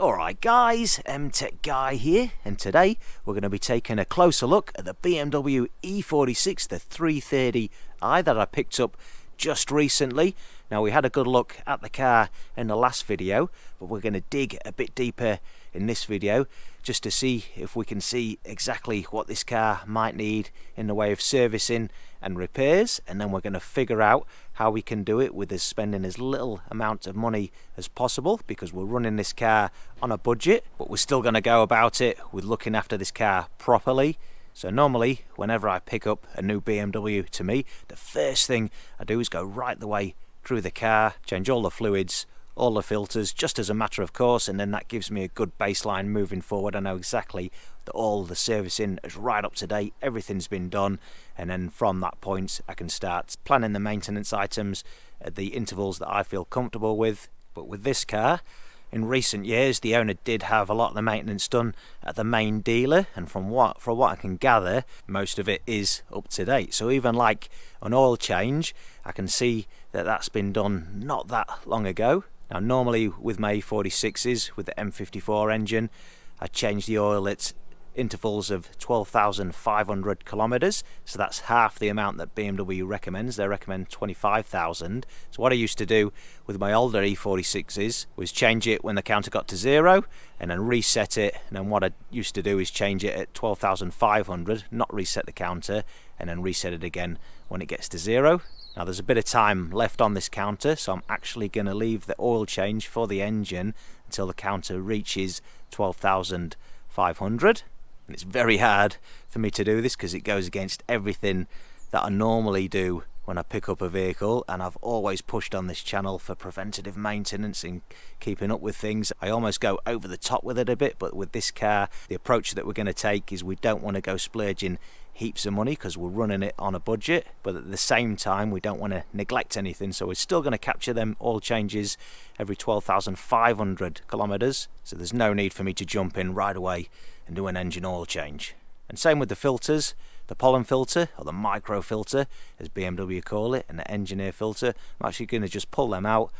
Alright guys, MTech Guy here, and today we're going to be taking a closer look at the BMW E46, the 330i that I picked up just recently. Now we had a good look at the car in the last video, but we're going to dig a bit deeper in this video just to see if we can see exactly what this car might need in the way of servicing and repairs, and then we're going to figure out how we can do it with us spending as little amount of money as possible, because we're running this car on a budget, but we're still going to go about it with looking after this car properly. So normally whenever I pick up a new BMW, to me the first thing I do is go right the way through the car, change all the fluids, all the filters, just as a matter of course, and then that gives me a good baseline moving forward. I know exactly that all the servicing is right up to date, everything's been done, and then from that point I can start planning the maintenance items at the intervals that I feel comfortable with. But with this car, in recent years the owner did have a lot of the maintenance done at the main dealer, and from what I can gather, most of it is up to date. So even like an oil change, I can see that that's been done not that long ago. Now normally with my E46s with the M54 engine, I change the oil at intervals of 12,500 kilometers, so that's half the amount that BMW recommends. They recommend 25,000. So what I used to do with my older E46s was change it when the counter got to 0 and then reset it, and then what I used to do is change it at 12,500, not reset the counter, and then reset it again when it gets to 0. Now there's a bit of time left on this counter, so I'm actually going to leave the oil change for the engine until the counter reaches 12,500. And it's very hard for me to do this because it goes against everything that I normally do when I pick up a vehicle, and I've always pushed on this channel for preventative maintenance and keeping up with things. I almost go over the top with it a bit, but with this car the approach that we're going to take is we don't want to go splurging heaps of money because we're running it on a budget, but at the same time we don't want to neglect anything, so we're still going to capture them oil changes every 12,500 kilometers. So there's no need for me to jump in right away and do an engine oil change. And same with the filters, the pollen filter, or the micro filter as BMW call it, and the engine air filter. I'm actually going to just pull them out,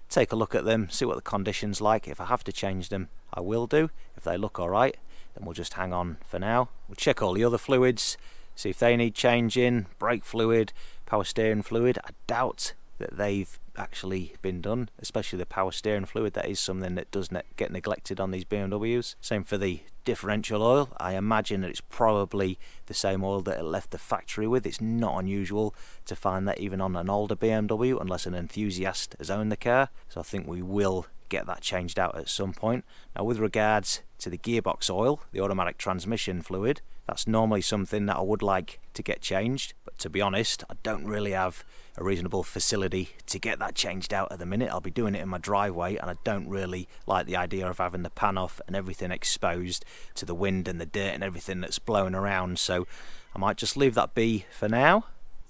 take a look at them, see what the condition's like. If I have to change them I will do. If they look alright, then we'll just hang on for now. We'll check all the other fluids, see if they need changing, brake fluid, power steering fluid. I doubt that they've actually been done, especially the power steering fluid. That is something that does get neglected on these BMWs. Same for the differential oil. I imagine that it's probably the same oil that it left the factory with. It's not unusual to find that even on an older BMW, unless an enthusiast has owned the car. So I think we will get that changed out at some point. Now with regards to the gearbox oil, the automatic transmission fluid, that's normally something that I would like to get changed, but to be honest I don't really have a reasonable facility to get that changed out at the minute. I'll be doing it in my driveway, and I don't really like the idea of having the pan off and everything exposed to the wind and the dirt and everything that's blowing around, so I might just leave that be for now.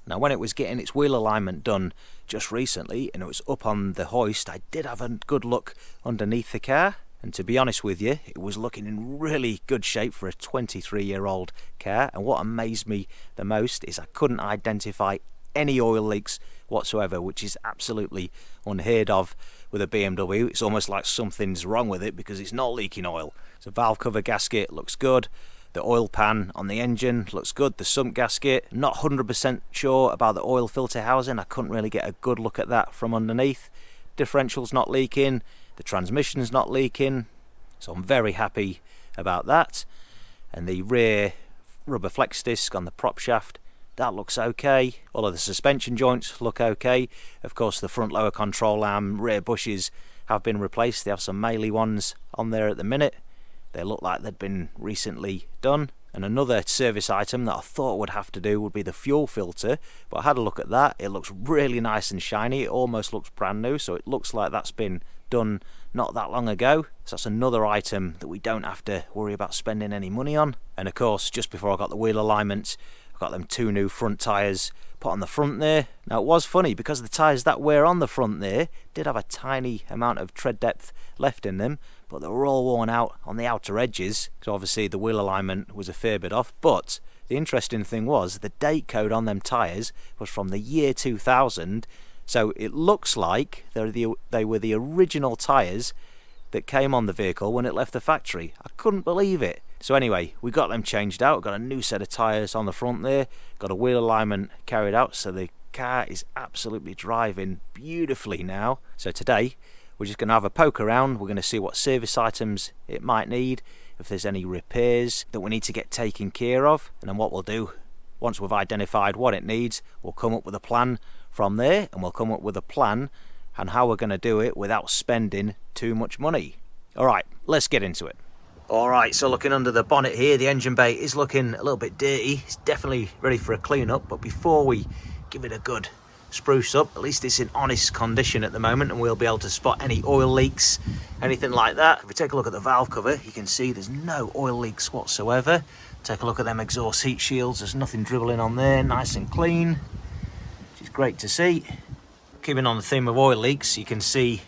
Now when it was getting its wheel alignment done just recently and it was up on the hoist, I did have a good look underneath the car, and to be honest with you, it was looking in really good shape for a 23-year-old car. And what amazed me the most is I couldn't identify any oil leaks whatsoever, which is absolutely unheard of with a BMW. It's almost like something's wrong with it because it's not leaking oil. So valve cover gasket looks good, the oil pan on the engine looks good, the sump gasket, not 100% sure about the oil filter housing. I couldn't really get a good look at that from underneath. Differential's not leaking, the transmission's not leaking, so I'm very happy about that. And the rear rubber flex disc on the prop shaft, that looks okay. All of the suspension joints look okay. Of course the front lower control arm rear bushes have been replaced. They have some Melee ones on there at the minute. They look like they'd been recently done. And another service item that I thought would have to do would be the fuel filter, but I had a look at that. It looks really nice and shiny. It almost looks brand new, so it looks like that's been done not that long ago. So that's another item that we don't have to worry about spending any money on. And of course, just before I got the wheel alignment, I got them 2 new front tyres put on the front there. Now it was funny because the tyres that were on the front there did have a tiny amount of tread depth left in them, but they were all worn out on the outer edges, so obviously the wheel alignment was a fair bit off. But the interesting thing was the date code on them tyres was from the year 2000, so it looks like they were the original tyres that came on the vehicle when it left the factory. I couldn't believe it. So anyway, we got them changed out, got a new set of tyres on the front there, got a wheel alignment carried out, so the car is absolutely driving beautifully now. So today we're just going to have a poke around. We're going to see what service items it might need, if there's any repairs that we need to get taken care of, and then what we'll do, once we've identified what it needs, we'll come up with a plan from there, and we'll come up with a plan on how we're going to do it without spending too much money. Alright, let's get into it. Alright, so looking under the bonnet here, the engine bay is looking a little bit dirty. It's definitely ready for a clean up, but before we give it a good spruce up, at least it's in honest condition at the moment, and we'll be able to spot any oil leaks, anything like that. If we take a look at the valve cover, you can see there's no oil leaks whatsoever. Take a look at them exhaust heat shields, there's nothing dribbling on there, nice and clean, which is great to see. Keeping on the theme of oil leaks, you can see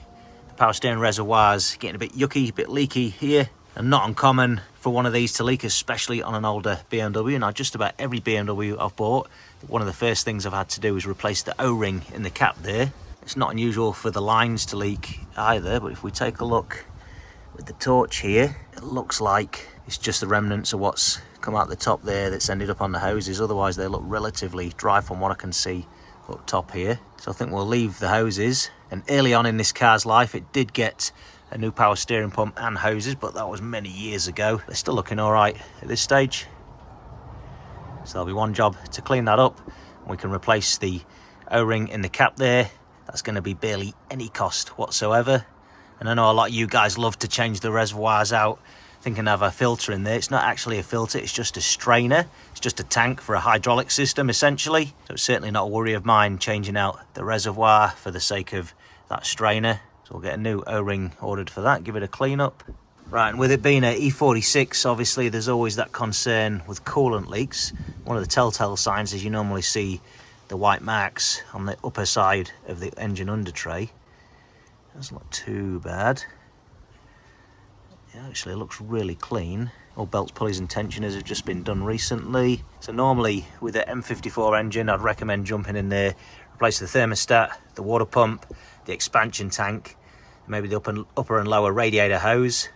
the power steering reservoirs getting a bit yucky, a bit leaky here, and not uncommon for one of these to leak, especially on an older BMW. Now, just about every BMW I've bought, one of the first things I've had to do is replace the O-ring in the cap there. It's not unusual for the lines to leak either, but if we take a look with the torch here, it looks like it's just the remnants of what's come out the top there that's ended up on the hoses. Otherwise they look relatively dry from what I can see up top here. So I think we'll leave the hoses. And early on in this car's life, it did get a new power steering pump and hoses, but that was many years ago. They're still looking all right at this stage. So there'll be one job to clean that up. We can replace the O-ring in the cap there. That's going to be barely any cost whatsoever. And I know a lot of you guys love to change the reservoirs out, thinking of a filter in there. It's not actually a filter, it's just a strainer. It's just a tank for a hydraulic system essentially. So it's certainly not a worry of mine changing out the reservoir for the sake of that strainer. So we'll get a new O-ring ordered for that, give it a clean up. Right, and with it being an E46, obviously there's always that concern with coolant leaks. One of the telltale signs is you normally see the white marks on the upper side of the engine under tray. Doesn't look too bad. Yeah, actually it looks really clean. All belts, pulleys and tensioners have just been done recently. So normally with an M54 engine, I'd recommend jumping in there, replace the thermostat, the water pump, the expansion tank, maybe the upper and lower radiator hose,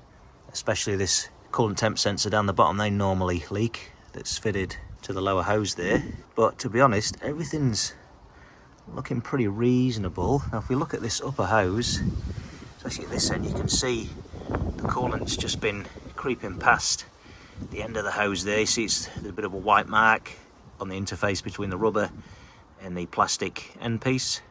especially this coolant temp sensor down the bottom. They normally leak, that's fitted to the lower hose there. But to be honest, everything's looking pretty reasonable. Now if we look at this upper hose, especially at this end, you can see the coolant's just been creeping past the end of the hose there. You see there's a bit of a white mark on the interface between the rubber and the plastic end piece.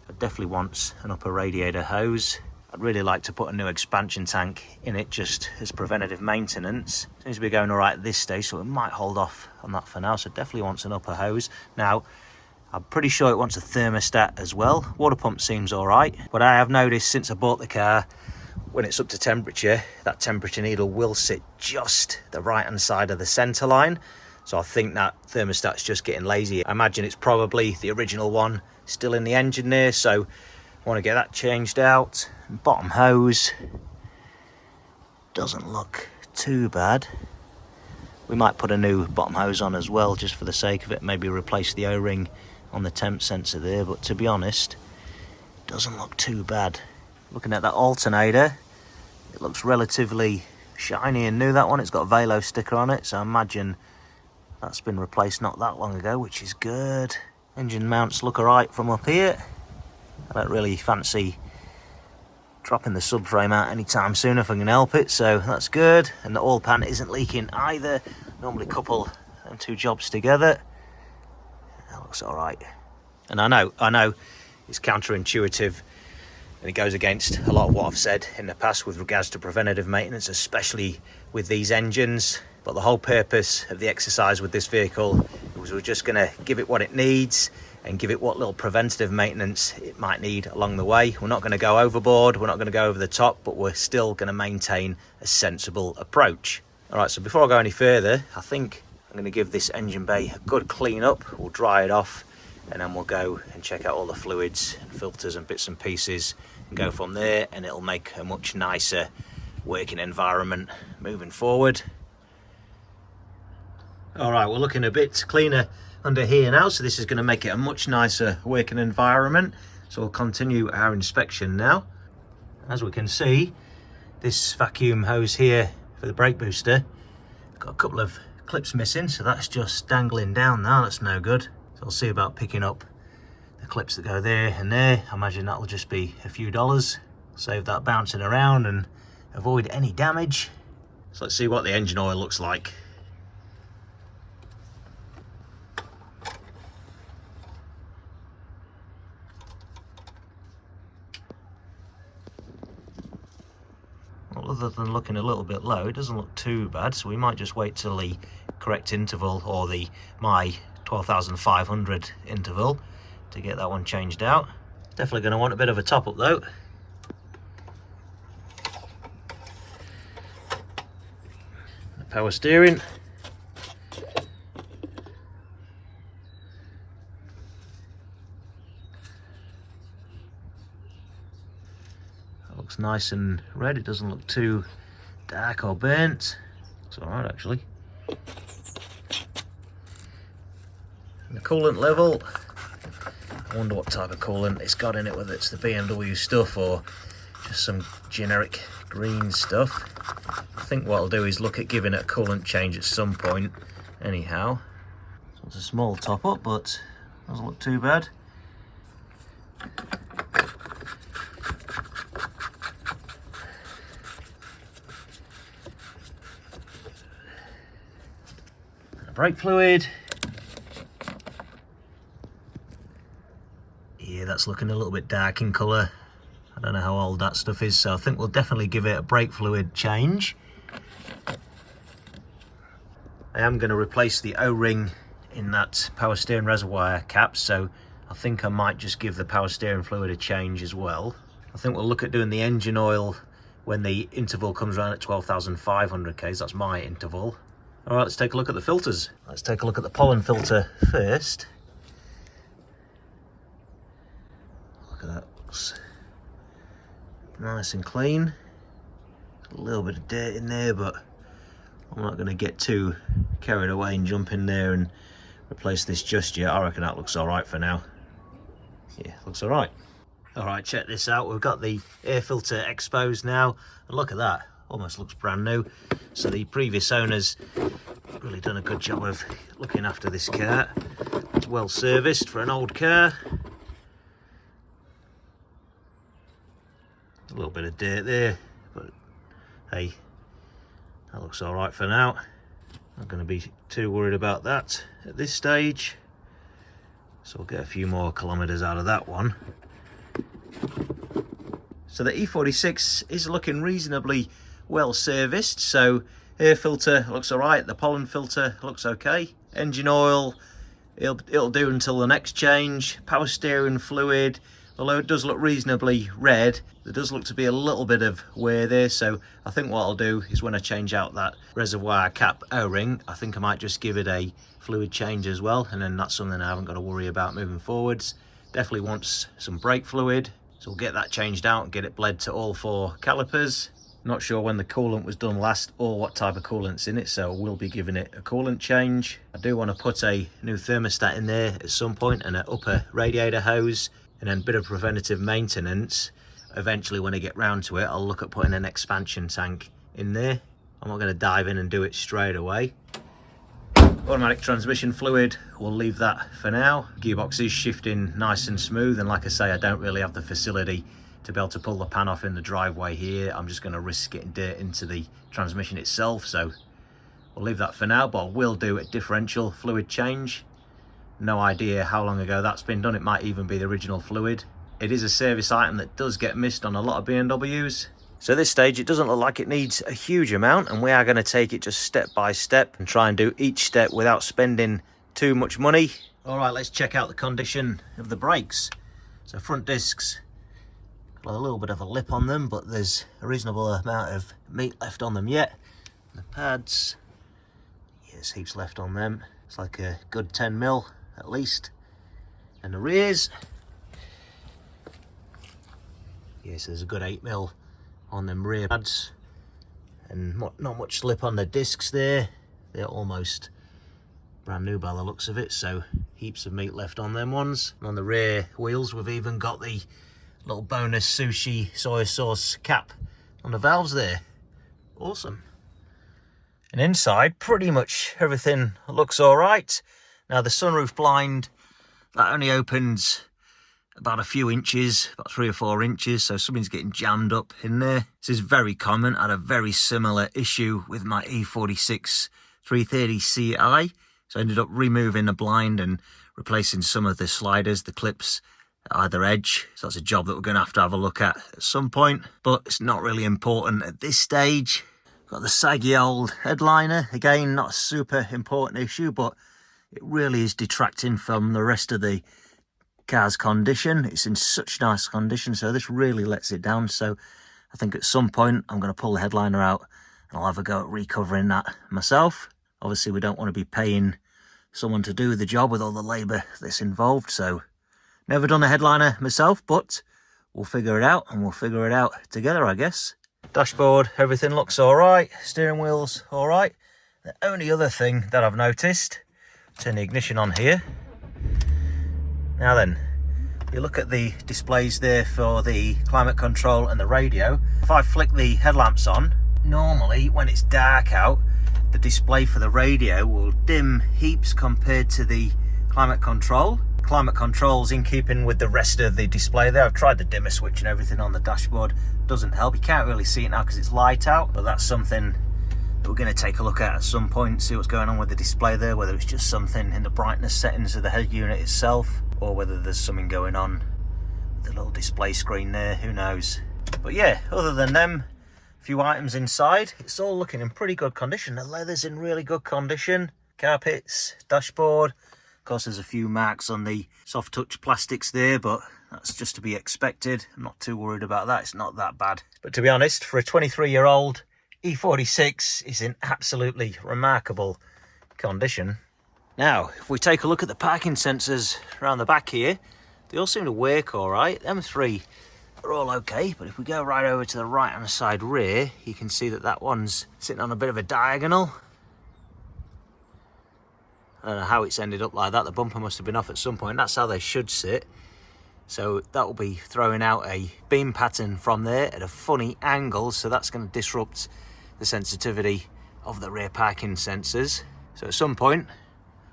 It definitely wants an upper radiator hose. I'd really like to put a new expansion tank in it just as preventative maintenance. Seems to be going all right at this stage, so we might hold off on that for now. So it definitely wants an upper hose. Now, I'm pretty sure it wants a thermostat as well. Water pump seems all right, but I have noticed since I bought the car, when it's up to temperature, that temperature needle will sit just the right hand side of the center line. So I think that thermostat's just getting lazy. I imagine it's probably the original one still in the engine there, so I want to get that changed out. Bottom hose doesn't look too bad. We might put a new bottom hose on as well, just for the sake of it. Maybe replace the O-ring on the temp sensor there, but to be honest, it doesn't look too bad. Looking at that alternator, it looks relatively shiny and new, that one. It's got a Velo sticker on it, so I imagine that's been replaced not that long ago, which is good. Engine mounts look alright from up here. I don't really fancy dropping the subframe out anytime soon if I can help it, so that's good. And the oil pan isn't leaking either. Normally couple them two jobs together. That looks alright. And I know it's counterintuitive and it goes against a lot of what I've said in the past with regards to preventative maintenance, especially with these engines. But the whole purpose of the exercise with this vehicle was we're just going to give it what it needs and give it what little preventative maintenance it might need along the way. We're not going to go overboard, we're not going to go over the top, but we're still going to maintain a sensible approach. All right, so before I go any further, I think I'm going to give this engine bay a good clean up. We'll dry it off and then we'll go and check out all the fluids and filters and bits and pieces and go from there, and it'll make a much nicer working environment moving forward. All right, we're looking a bit cleaner under here now, so this is going to make it a much nicer working environment. So we'll continue our inspection now. As we can see, This vacuum hose here for the brake booster, got a couple of clips missing, so that's just dangling down now. That's no good. So I'll see about picking up the clips that go there and there. I imagine that'll just be a few dollars. Save that bouncing around and avoid any damage. So let's see what the engine oil looks like. Well, other than looking a little bit low, it doesn't look too bad, so we might just wait till the correct interval, or my 12,500 interval, to get that one changed out. Definitely going to want a bit of a top up though. The power steering. That looks nice and red. It doesn't look too dark or burnt. It's alright actually. And the coolant level, I wonder what type of coolant it's got in it, whether it's the BMW stuff or just some generic green stuff. I think what I'll do is look at giving it a coolant change at some point anyhow. So it's a small top up, but doesn't look too bad. Brake fluid. Yeah, that's looking a little bit dark in colour. I don't know how old that stuff is, so I think we'll definitely give it a brake fluid change. I am going to replace the O-ring in that power steering reservoir cap, so I think I might just give the power steering fluid a change as well. I think we'll look at doing the engine oil when the interval comes around at 12,500 k's. That's my interval. Alright, let's take a look at the filters. Let's take a look at the pollen filter first. Look at that, looks nice and clean. A little bit of dirt in there, but I'm not going to get too carried away and jump in there and replace this just yet. I reckon that looks alright for now. Yeah, looks alright. Alright, check this out. We've got the air filter exposed now, and look at that. Almost looks brand new. So the previous owners really done a good job of looking after this car. It's well serviced for an old car. A little bit of dirt there, but hey, that looks all right for now. Not going to be too worried about that at this stage. So we'll get a few more kilometers out of that one. So the E46 is looking reasonably well serviced. So air filter looks all right, the pollen filter looks okay, engine oil it'll do until the next change. Power steering fluid, although it does look reasonably red, there does look to be a little bit of wear there, so I think what I'll do is when I change out that reservoir cap O-ring, I think I might just give it a fluid change as well, and then that's something I haven't got to worry about moving forwards. Definitely wants some brake fluid, so we'll get that changed out and get it bled to all 4 calipers. Not sure when the coolant was done last or what type of coolant's in it, so we'll be giving it a coolant change. I do want to put a new thermostat in there at some point, and an upper radiator hose, and then a bit of preventative maintenance. Eventually when I get round to it, I'll look at putting an expansion tank in there. I'm not going to dive in and do it straight away. Automatic transmission fluid, we'll leave that for now. Gearbox is shifting nice and smooth, and like I say, I don't really have the facility to be able to pull the pan off in the driveway here. I'm just going to risk getting dirt into the transmission itself, so we'll leave that for now, but I will do a differential fluid change. No idea how long ago that's been done. It might even be the original fluid. It is a service item that does get missed on a lot of BMWs. So at this stage, it doesn't look like it needs a huge amount, and we are going to take it just step by step and try and do each step without spending too much money. All right, let's check out the condition of the brakes. So front discs, got a little bit of a lip on them, but there's a reasonable amount of meat left on them yet. The pads, yes, heaps left on them. It's like a good 10 mil at least. And the rears, yes, there's a good 8 mil on them rear pads, and not much slip on the discs there. They're almost brand new by the looks of it, so heaps of meat left on them ones. And on the rear wheels, we've even got the little bonus sushi soy sauce cap on the valves there. Awesome. And inside, pretty much everything looks all right. Now the sunroof blind, that only opens about a few inches, about 3 or 4 inches, so something's getting jammed up in there. This is very common. I had a very similar issue with my E46 330 Ci, so I ended up removing the blind and replacing some of the sliders, the clips at either edge. So that's a job that we're going to have a look at some point, but it's not really important at this stage. Got the saggy old headliner, again not a super important issue, but it really is detracting from the rest of the car's condition. It's in such nice condition, so this really lets it down. So I think at some point I'm going to pull the headliner out and I'll have a go at recovering that myself. Obviously we don't want to be paying someone to do the job with all the labour that's involved, so never done a headliner myself, but we'll figure it out, and we'll figure it out together, I guess. Dashboard, everything looks all right. Steering wheel's all right. The only other thing that I've noticed, turn the ignition on here. Now then, you look at the displays there for the climate control and the radio. If I flick the headlamps on, normally when it's dark out, the display for the radio will dim heaps compared to the climate control. Climate control's in keeping with the rest of the display there. I've tried the dimmer switch and everything on the dashboard. Doesn't help. You can't really see it now because it's light out, but that's something that we're going to take a look at some point, see what's going on with the display there, whether it's just something in the brightness settings of the head unit itself, or whether there's something going on with the little display screen there, who knows. But yeah, other than them few items inside, it's all looking in pretty good condition. The leather's in really good condition, carpets, dashboard. Of course there's a few marks on the soft touch plastics there, but that's just to be expected. I'm not too worried about that, it's not that bad. But to be honest, for a 23-year-old, E46 is in absolutely remarkable condition. Now, if we take a look at the parking sensors around the back here, they all seem to work all right. Them three are all okay, but if we go right over to the right hand side rear, you can see that that one's sitting on a bit of a diagonal. I don't know how it's ended up like that. The bumper must have been off at some point. That's how they should sit. So that will be throwing out a beam pattern from there at a funny angle, so that's going to disrupt the sensitivity of the rear parking sensors. So at some point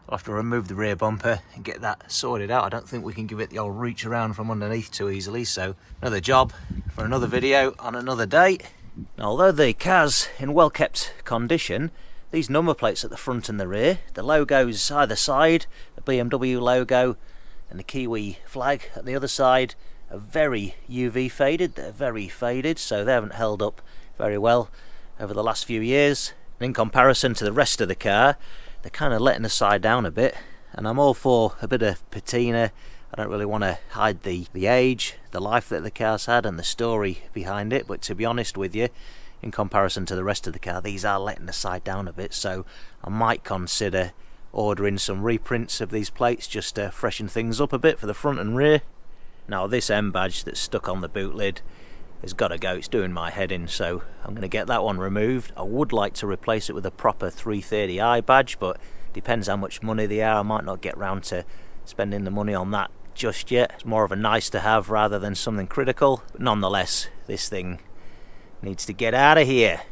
I'll have to remove the rear bumper and get that sorted out. I don't think we can give it the old reach around from underneath too easily, so another job for another video on another day. Now, although the car's in well kept condition, these number plates at the front and the rear, the logos either side, the BMW logo and the Kiwi flag at the other side, are very UV faded. They're very faded, so they haven't held up very well over the last few years. And in comparison to the rest of the car, they're kind of letting the side down a bit, and I'm all for a bit of patina. I don't really want to hide the age, the life that the car's had and the story behind it, but to be honest with you, in comparison to the rest of the car, these are letting the side down a bit, so I might consider ordering some reprints of these plates just to freshen things up a bit for the front and rear. Now, this M badge that's stuck on the boot lid has got to go. It's doing my head in, so I'm going to get that one removed. I would like to replace it with a proper 330i badge, but depends how much money they are. I might not get round to spending the money on that just yet. It's more of a nice to have rather than something critical, but nonetheless, this thing needs to get out of here.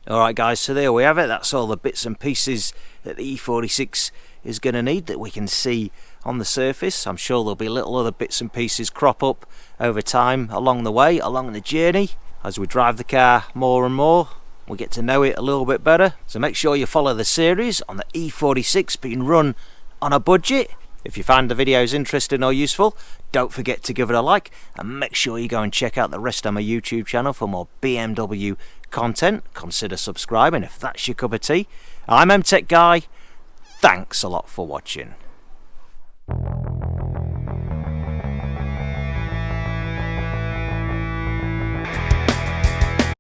Alright guys, so there we have it. That's all the bits and pieces that the E46 is going to need that we can see on the surface. I'm sure there'll be little other bits and pieces crop up over time along the way, along the journey. As we drive the car more and more, we get to know it a little bit better. So make sure you follow the series on the E46 being run on a budget. If you find the videos interesting or useful, don't forget to give it a like, and make sure you go and check out the rest of my YouTube channel for more BMW content. Consider subscribing if that's your cup of tea. I'm MTech Guy. Thanks a lot for watching.